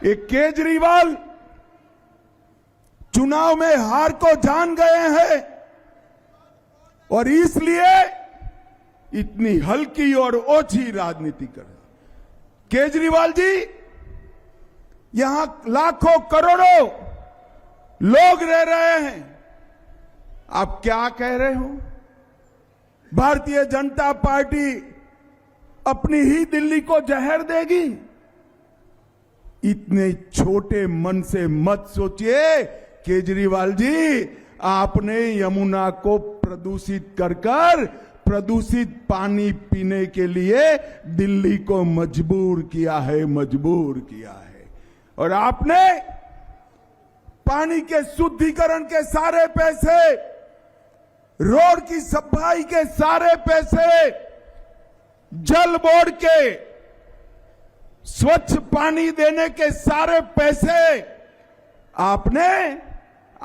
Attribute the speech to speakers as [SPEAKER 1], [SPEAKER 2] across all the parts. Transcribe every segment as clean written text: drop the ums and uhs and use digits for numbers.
[SPEAKER 1] ये केजरीवाल चुनाव में हार को जान गए हैं और इसलिए इतनी हल्की और ओछी राजनीति कर रहे। केजरीवाल जी, यहां लाखों करोड़ों लोग रह रहे हैं, आप क्या कह रहे हो? भारतीय जनता पार्टी अपनी ही दिल्ली को जहर देगी? इतने छोटे मन से मत सोचिए केजरीवाल जी। आपने यमुना को प्रदूषित कर प्रदूषित पानी पीने के लिए दिल्ली को मजबूर किया है। और आपने पानी के शुद्धिकरण के सारे पैसे, रोड की सफाई के सारे पैसे, जल बोर्ड के स्वच्छ पानी देने के सारे पैसे आपने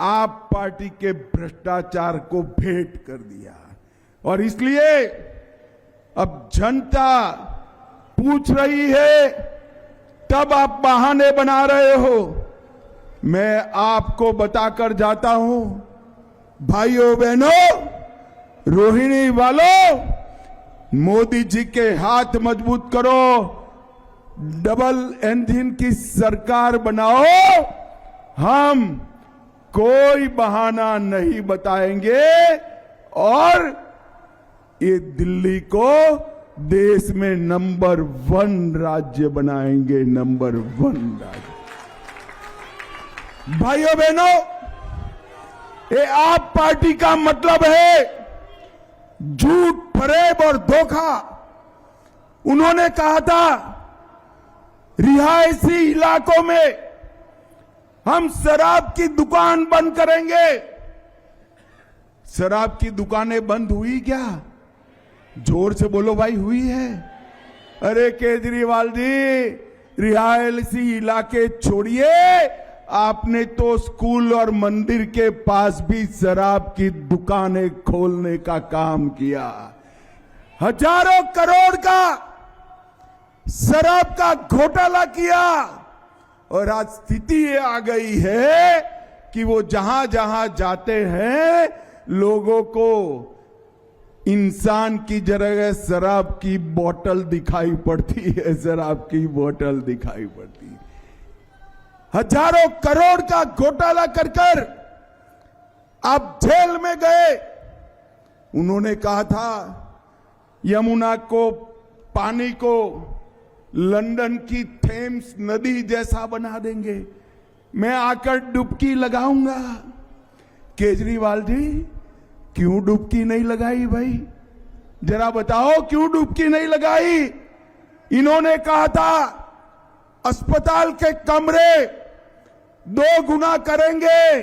[SPEAKER 1] आप पार्टी के भ्रष्टाचार को भेंट कर दिया। और इसलिए अब जनता पूछ रही है, तब आप बहाने बना रहे हो। मैं आपको बताकर जाता हूं, भाइयों बहनों, रोहिणी वालों, मोदी जी के हाथ मजबूत करो, डबल इंजन की सरकार बनाओ। हम कोई बहाना नहीं बताएंगे और ये दिल्ली को देश में नंबर 1 राज्य बनाएंगे, नंबर 1 राज्य। भाइयों बहनों, ये आप पार्टी का मतलब है झूठ, फरेब और धोखा। उन्होंने कहा था रिहायशी इलाकों में हम शराब की दुकान बंद करेंगे। शराब की दुकानें बंद हुई क्या? जोर से बोलो भाई, हुई है? अरे केजरीवाल जी, रिहायशी इलाके छोड़िए, आपने तो स्कूल और मंदिर के पास भी शराब की दुकानें खोलने का काम किया। हजारों करोड़ का शराब का घोटाला किया और आज स्थिति ये आ गई है कि वो जहां जहां जाते हैं लोगों को इंसान की जगह शराब की बोतल दिखाई पड़ती है, शराब की बोतल दिखाई पड़ती है। हजारों करोड़ का घोटाला कर आप जेल में गए। उन्होंने कहा था यमुना को, पानी को लंदन की थेम्स नदी जैसा बना देंगे, मैं आकर डुबकी लगाऊंगा। केजरीवाल जी, क्यों डुबकी नहीं लगाई भाई? जरा बताओ क्यों डुबकी नहीं लगाई? इन्होंने कहा था अस्पताल के कमरे 2 गुना करेंगे।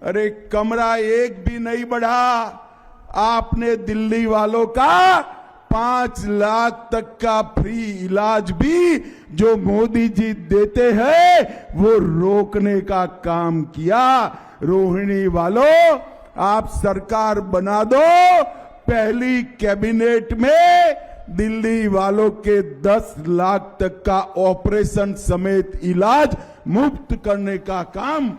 [SPEAKER 1] अरे कमरा एक भी नहीं बढ़ा। आपने दिल्ली वालों का 5 लाख तक का फ्री इलाज भी जो मोदी जी देते हैं वो रोकने का काम किया। रोहिणी वालों, आप सरकार बना दो, पहली कैबिनेट में दिल्ली वालों के 10 लाख तक का ऑपरेशन समेत इलाज मुफ्त करने का काम।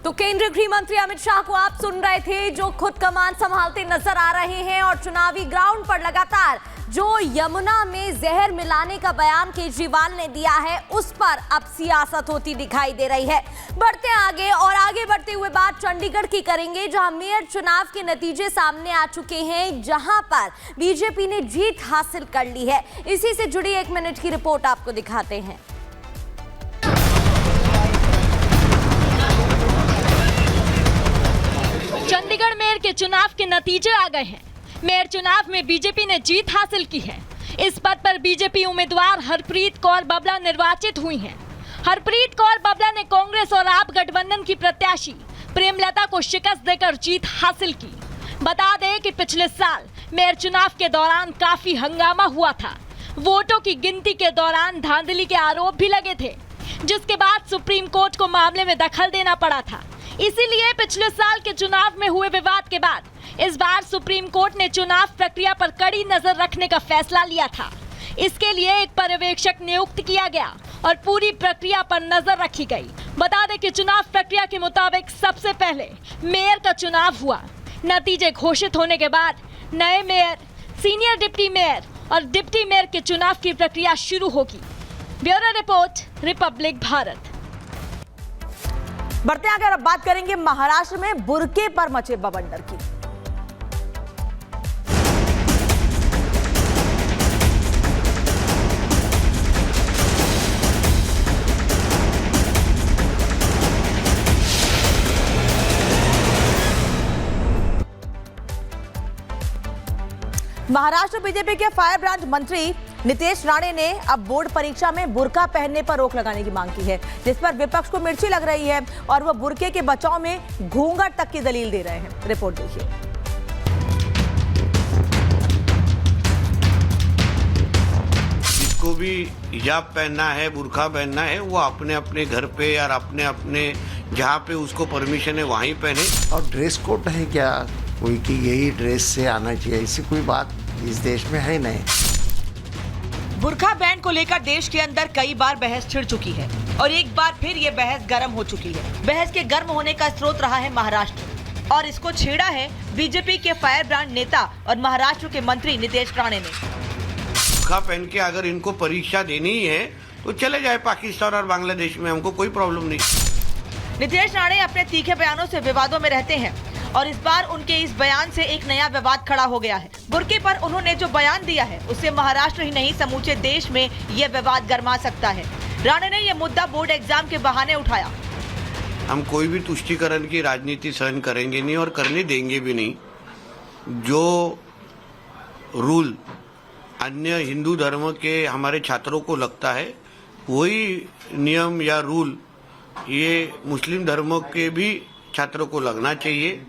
[SPEAKER 2] तो केंद्रीय गृह मंत्री अमित शाह को आप सुन रहे थे, जो खुद कमान संभालते नजर आ रहे हैं और चुनावी ग्राउंड पर लगातार जो यमुना में जहर मिलाने का बयान केजरीवाल ने दिया है, उस पर अब सियासत होती दिखाई दे रही है। बढ़ते आगे और आगे बढ़ते हुए बात चंडीगढ़ की करेंगे, जहां मेयर चुनाव के नतीजे सामने आ चुके हैं, जहां पर बीजेपी ने जीत हासिल कर ली है। इसी से जुड़ी 1 मिनट की रिपोर्ट आपको दिखाते हैं।
[SPEAKER 3] चंडीगढ़ मेयर के चुनाव के नतीजे आ गए हैं। मेयर चुनाव में बीजेपी ने जीत हासिल की है। इस पद पर बीजेपी उम्मीदवार हरप्रीत कौर बबला निर्वाचित हुई हैं। हरप्रीत कौर बबला ने कांग्रेस और आप गठबंधन की प्रत्याशी प्रेमलता को शिकस्त देकर जीत हासिल की। बता दें कि पिछले साल मेयर चुनाव के दौरान काफी हंगामा हुआ था। वोटों की गिनती के दौरान धांधली के आरोप भी लगे थे, जिसके बाद सुप्रीम कोर्ट को मामले में दखल देना पड़ा था। इसीलिए पिछले साल के चुनाव में हुए विवाद के बाद इस बार सुप्रीम कोर्ट ने चुनाव प्रक्रिया पर कड़ी नजर रखने का फैसला लिया था। इसके लिए एक पर्यवेक्षक नियुक्त किया गया और पूरी प्रक्रिया पर नजर रखी गई। बता दें कि चुनाव प्रक्रिया के मुताबिक सबसे पहले मेयर का चुनाव हुआ। नतीजे घोषित होने के बाद नए मेयर, सीनियर डिप्टी मेयर और डिप्टी मेयर के चुनाव की प्रक्रिया शुरू होगी। Bureau report, Republic Bharat.
[SPEAKER 2] बढ़ते आगे और अब बात करेंगे महाराष्ट्र में बुर्के पर मचे बवंडर की। महाराष्ट्र बीजेपी के फायर ब्रांच मंत्री नितेश राणे ने अब बोर्ड परीक्षा में बुर्का पहनने पर रोक लगाने की मांग की है, जिस पर विपक्ष को मिर्ची लग रही है और वो बुर्के के बचाव में घूंघट तक की दलील दे रहे हैं। रिपोर्ट देखिए।
[SPEAKER 4] जिसको भी हिजाब पहनना है, बुर्का पहनना है, वो अपने अपने घर पे या अपने अपने जहाँ पे उसको परमिशन है वहीं पहने।
[SPEAKER 5] और ड्रेस कोड है क्या कोई कि यही ड्रेस से आना चाहिए, ऐसी कोई बात इस देश में है नहीं।
[SPEAKER 6] बुर्का बैन को लेकर देश के अंदर कई बार बहस छिड़ चुकी है और एक बार फिर ये बहस गर्म हो चुकी है। बहस के गर्म होने का स्रोत रहा है महाराष्ट्र और इसको छेड़ा है बीजेपी के फायर ब्रांड नेता और महाराष्ट्र के मंत्री नितेश राणे ने।
[SPEAKER 4] बुर्का पहन के अगर इनको परीक्षा देनी ही है तो चले जाए पाकिस्तान और बांग्लादेश में, हमको कोई प्रॉब्लम नहीं।
[SPEAKER 6] नितेश राणे अपने तीखे बयानों से विवादों में रहते हैं और इस बार उनके इस बयान से एक नया विवाद खड़ा हो गया है। बुर्के पर उन्होंने जो बयान दिया है उससे महाराष्ट्र ही नहीं समूचे देश में यह विवाद गर्मा सकता है। राणे ने यह मुद्दा बोर्ड एग्जाम के बहाने उठाया।
[SPEAKER 4] हम कोई भी तुष्टीकरण की राजनीति सहन करेंगे नहीं और करने देंगे भी नहीं। जो रूल अन्य हिंदू धर्म के हमारे छात्रों को लगता है वही नियम या रूल ये मुस्लिम धर्म के भी छात्रों को लगना चाहिए।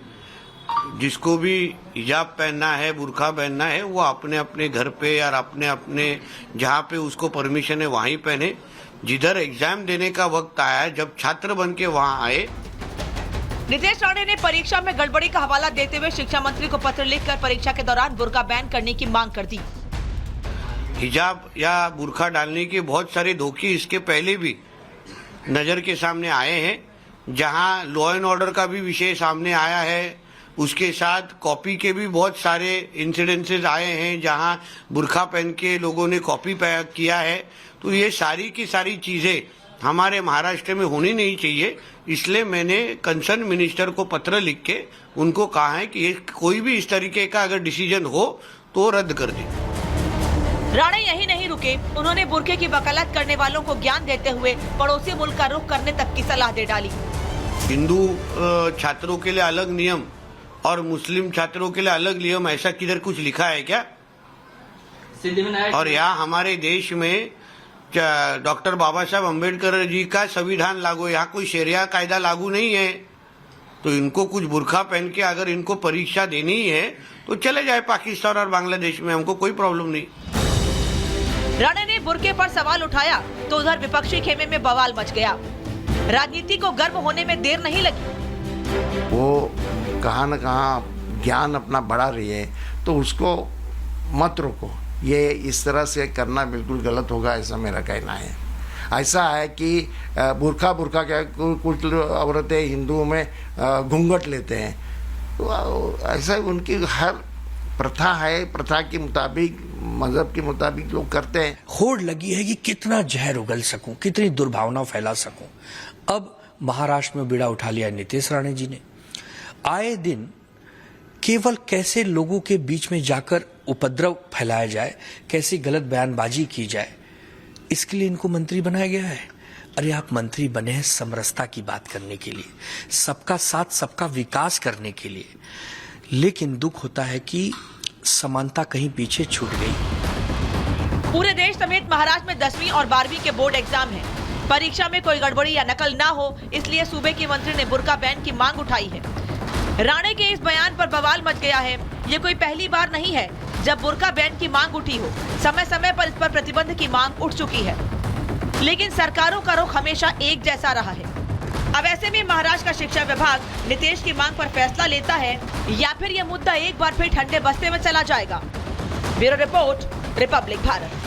[SPEAKER 4] जिसको भी हिजाब पहनना है, बुर्का पहनना है, वो अपने अपने घर पे या अपने अपने जहाँ पे उसको परमिशन है वहीं पहने। जिधर एग्जाम देने का वक्त आया, जब छात्र बन के वहाँ आए।
[SPEAKER 6] नितेश राणे ने परीक्षा में गड़बड़ी का हवाला देते हुए शिक्षा मंत्री को पत्र लिखकर परीक्षा के दौरान बुर्का बैन करने की मांग कर दी।
[SPEAKER 4] हिजाब या बुर्का डालने के बहुत सारे धोखे इसके पहले भी नजर के सामने आए हैं, जहां लॉ एंड ऑर्डर का भी विषय सामने आया है। उसके साथ कॉपी के भी बहुत सारे इंसिडेंसेस आए हैं जहां बुर्का पहन के लोगों ने कॉपी किया है। तो ये सारी की सारी चीजें हमारे महाराष्ट्र में होनी नहीं चाहिए। इसलिए मैंने कंसर्न मिनिस्टर को पत्र लिख के उनको कहा है कि कोई भी इस तरीके का अगर डिसीजन हो तो रद्द कर दे।
[SPEAKER 6] राणे यही नहीं रुके, उन्होंने बुर्के की वकालत करने वालों को ज्ञान देते हुए पड़ोसी मुल्क का रुख करने तक की सलाह दे डाली।
[SPEAKER 4] हिंदू छात्रों के लिए अलग नियम और मुस्लिम छात्रों के लिए अलग नियम, ऐसा किधर कुछ लिखा है क्या? और यहाँ हमारे देश में डॉक्टर बाबा साहब अम्बेडकर जी का संविधान लागू, यहाँ कोई शरिया कायदा लागू नहीं है। तो इनको कुछ बुर्का पहन के अगर इनको परीक्षा देनी ही है तो चले जाए पाकिस्तान और बांग्लादेश में, हमको कोई प्रॉब्लम नहीं।
[SPEAKER 6] राणे ने बुर्के पर सवाल उठाया तो उधर विपक्षी खेमे में बवाल मच गया। राजनीति को गर्म होने में देर नहीं लगी।
[SPEAKER 5] वो कहाँ न कहाँ ज्ञान अपना बढ़ा रही है तो उसको मत रोको। ये इस तरह से करना बिल्कुल गलत होगा, ऐसा मेरा कहना है। ऐसा है कि बुर्का क्या कुछ औरतें हिंदुओं में घूंघट लेते हैं, तो ऐसा उनकी हर प्रथा है, प्रथा के मुताबिक मजहब के मुताबिक लोग करते हैं।
[SPEAKER 7] होड़ लगी है कि कितना जहर उगल सकूं, कितनी दुर्भावना फैला सकूं। अब महाराष्ट्र में बीड़ा उठा लिया नितेश राणे जी ने। आए दिन केवल कैसे लोगों के बीच में जाकर उपद्रव फैलाया जाए, कैसी गलत बयानबाजी की जाए, इसके लिए इनको मंत्री बनाया गया है। अरे आप मंत्री बने हैं समरसता की बात करने के लिए, सबका साथ सबका विकास करने के लिए, लेकिन दुख होता है कि समानता कहीं पीछे छूट गई।
[SPEAKER 6] पूरे देश समेत महाराष्ट्र में 10वीं और 12वीं के बोर्ड एग्जाम है। परीक्षा में कोई गड़बड़ी या नकल ना हो, इसलिए सूबे के मंत्री ने बुर्का बैन की मांग उठाई है। राणे के इस बयान पर बवाल मच गया है। ये कोई पहली बार नहीं है जब बुर्का बैन की मांग उठी हो। समय समय पर इस पर प्रतिबंध की मांग उठ चुकी है, लेकिन सरकारों का रुख हमेशा एक जैसा रहा है। अब ऐसे में महाराष्ट्र का शिक्षा विभाग नितेश की मांग पर फैसला लेता है या फिर यह मुद्दा एक बार फिर ठंडे बस्ते में चला जाएगा। Bureau report, Republic Bharat.